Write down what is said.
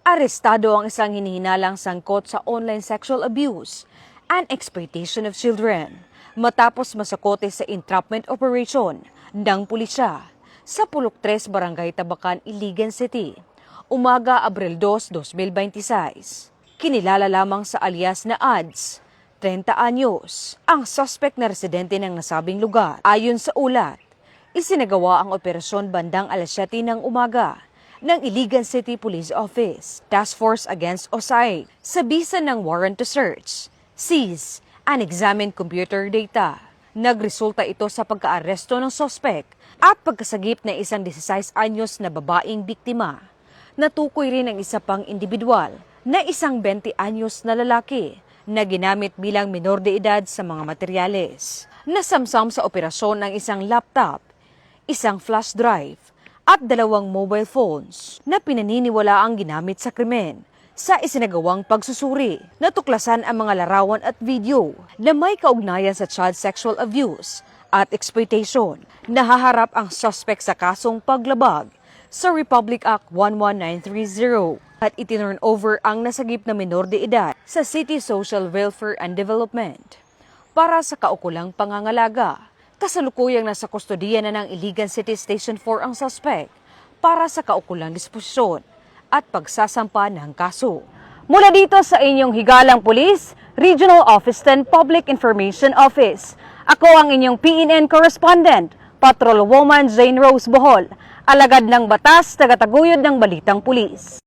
Arestado ang isang hinihinalang sangkot sa online sexual abuse and exploitation of children matapos masakote sa entrapment operation ng pulisya sa Pulok 3, Barangay Tabacan, Iligan City, umaga Abril 2, 2026. Kinilala lamang sa alias na Ads, 30 anyos, ang suspect na residente ng nasabing lugar. Ayon sa ulat, isinagawa ang operasyon bandang alas 7 ng umaga ng Iligan City Police Office, Task Force Against OSAID, sa bisa ng warrant to search, seize, and examine computer data. Nagresulta ito sa pagkaaresto ng suspect at pagkasagip ng isang 16 anyos na babaeng biktima. Natukoy rin ang isa pang individual na isang 20 anyos na lalaki na ginamit bilang minor de edad sa mga materyales. Nasamsam sa operasyon ng isang laptop, isang flash drive, at 2 mobile phones na pinaniniwala ang ginamit sa krimen. Sa isinagawang pagsusuri, natuklasan ang mga larawan at video na may kaugnayan sa child sexual abuse at exploitation. Nahaharap ang suspect sa kasong paglabag sa Republic Act 11930 at itinurn over ang nasagip na minor de edad sa City Social Welfare and Development para sa kaukulang pangangalaga. Kasalukuyang nasa kustodiya na ng Iligan City Station 4 ang suspect para sa kaukulang disposisyon at pagsasampa ng kaso. Mula dito sa inyong higalang pulis, Regional Office 10 Public Information Office. Ako ang inyong PNN correspondent, Patrolwoman Jane Rose Bohol, alagad ng batas, tagataguyod ng Balitang Pulis.